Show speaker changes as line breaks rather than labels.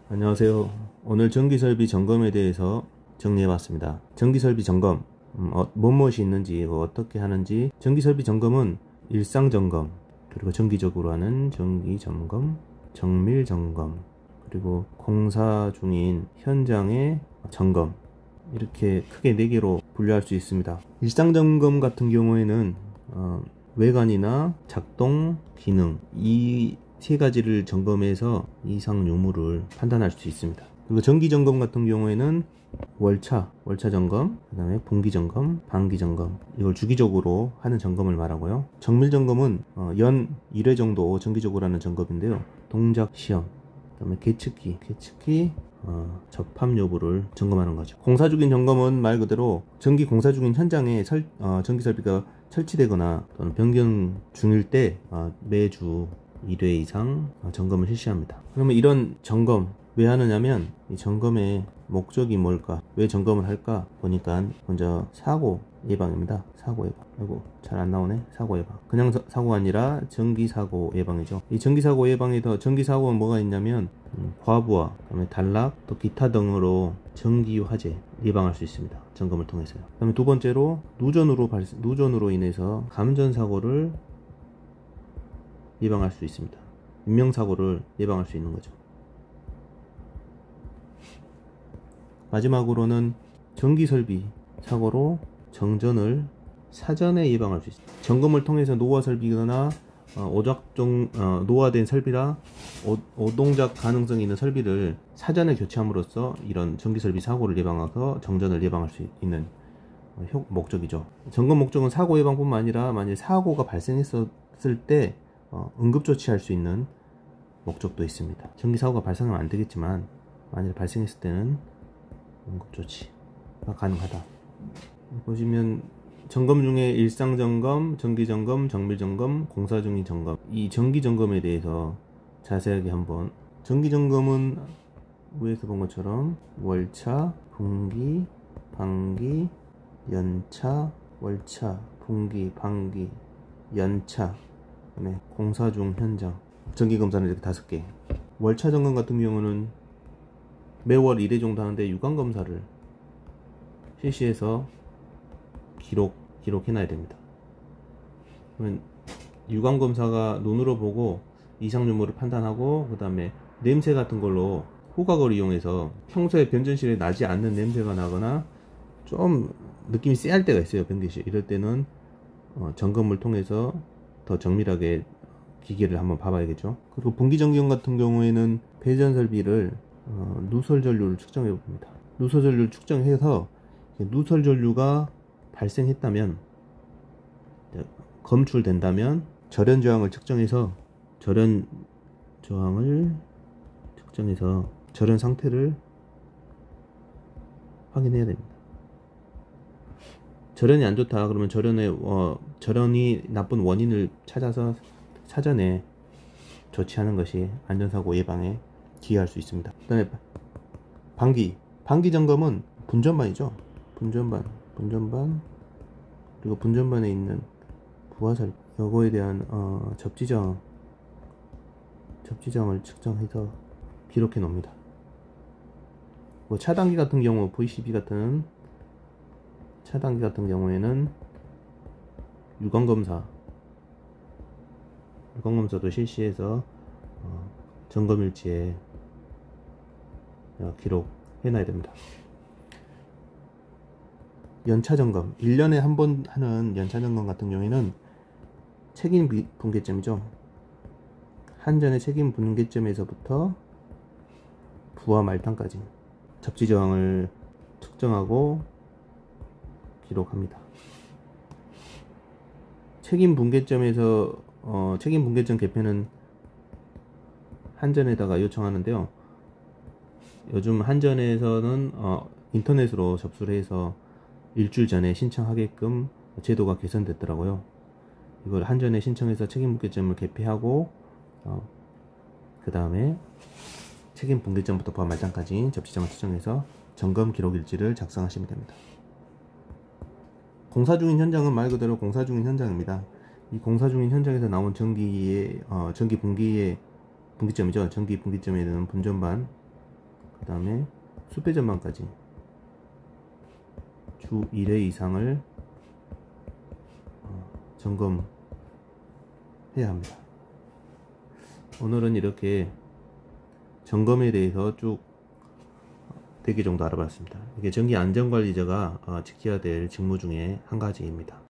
안녕하세요. 오늘 전기설비 점검에 대해서 정리해봤습니다. 전기설비 점검, 무엇이 있는지, 어떻게 하는지. 전기설비 점검은 일상점검, 그리고 정기적으로 하는 정기점검, 정밀점검, 그리고 공사 중인 현장의 점검, 이렇게 크게 4개로 분류할 수 있습니다. 일상점검 같은 경우에는 외관이나 작동, 기능, 이 3가지를 점검해서 이상 유무를 판단할 수 있습니다. 그리고 정기점검 같은 경우에는 월차 점검, 그 다음에 분기점검, 반기점검, 이걸 주기적으로 하는 점검을 말하고요. 정밀점검은 연 1회 정도 정기적으로 하는 점검인데요. 동작 시험, 그 다음에 계측기, 접합 여부를 점검하는 거죠. 공사 중인 점검은 말 그대로 전기 공사 중인 현장에 전기 설비가 설치되거나 또는 변경 중일 때 매주 1회 이상 점검을 실시합니다. 그러면 이런 점검 왜 하느냐면, 이 점검의 목적이 뭘까, 왜 점검을 할까 보니까 먼저 사고 예방입니다. 사고 예방. 아이고, 잘 안 나오네. 사고 예방. 그냥 사고가 아니라 전기사고 예방이죠. 이 전기사고 예방에서, 전기사고는 뭐가 있냐면 과부하, 그다음에 단락, 또 기타 등으로 전기 화재 예방할 수 있습니다. 점검을 통해서요. 그다음에 두 번째로 누전으로 인해서 감전사고를 예방할 수 있습니다. 인명사고를 예방할 수 있는 거죠. 마지막으로는 전기설비 사고로 정전을 사전에 예방할 수 있습니다. 점검을 통해서 노화 설비거나 노화된 설비라 오동작 가능성이 있는 설비를 사전에 교체함으로써 이런 전기설비 사고를 예방해서 정전을 예방할 수 있는 목적이죠. 점검 목적은 사고 예방뿐만 아니라 만약 사고가 발생했을 때 응급조치할 수 있는 목적도 있습니다. 전기사고가 발생하면 안 되겠지만 만약 발생했을 때는 응급조치가 가능하다. 보시면 점검 중에 일상점검, 정기점검, 정밀점검, 공사 중인 점검, 이 정기점검에 대해서 자세하게 한번. 정기점검은 위에서 본 것처럼 월차, 분기, 반기, 연차, 월차, 분기, 반기, 연차, 그다음에 공사 중 현장. 정기검사는 이렇게 5개. 월차 점검 같은 경우는 매월 1회 정도 하는데 유관검사를 실시해서 기록해놔야 됩니다. 그러면 유관검사가 눈으로 보고 이상 유무를 판단하고, 그 다음에 냄새 같은 걸로 후각을 이용해서 평소에 변전실에 나지 않는 냄새가 나거나 좀 느낌이 쎄할 때가 있어요. 변기실. 이럴 때는 점검을 통해서 더 정밀하게 기계를 한번 봐봐야겠죠. 그리고 분기점검 같은 경우에는 배전 설비를 누설 전류를 측정해 봅니다. 누설 전류를 측정해서 누설 전류가 발생했다면, 검출된다면 절연 저항을 측정해서 절연 상태를 확인해야 됩니다. 절연이 안 좋다 그러면 절연이 나쁜 원인을 찾아서 사전에 조치하는 것이 안전사고 예방에 기여할 수 있습니다. 그 다음에 반기 점검은 분전반이죠. 분전반, 그리고 분전반에 있는 부하설, 요거에 대한 접지정을 측정해서 기록해 놓습니다. 뭐 차단기 같은 경우, VCB 같은 차단기 같은 경우에는 유관검사도 실시해서 점검일지에 기록해놔야 됩니다. 연차점검, 1년에 한 번 하는 연차점검 같은 경우에는 책임 분계점이죠. 한전의 책임 분계점에서부터 부하 말단까지 접지저항을 측정하고 기록합니다. 책임 분계점에서 책임 분계점 개편은 한전에다가 요청하는데요. 요즘 한전에서는 인터넷으로 접수를 해서 일주일 전에 신청하게끔 제도가 개선됐더라고요. 이걸 한전에 신청해서 책임 분계점을 개폐하고 그 다음에 책임 분계점부터 부하 말단까지 접지점을 측정해서 점검 기록일지를 작성하시면 됩니다. 공사 중인 현장은 말 그대로 공사 중인 현장입니다. 이 공사 중인 현장에서 나온 전기 분기의 분기점이죠. 전기 분기점에 있는 분전반, 그 다음에 수배 전망까지 주 1회 이상을 점검해야 합니다. 오늘은 이렇게 점검에 대해서 쭉 4개 정도 알아봤습니다. 이게 전기 안전관리자가 지켜야 될 직무 중에 한 가지입니다.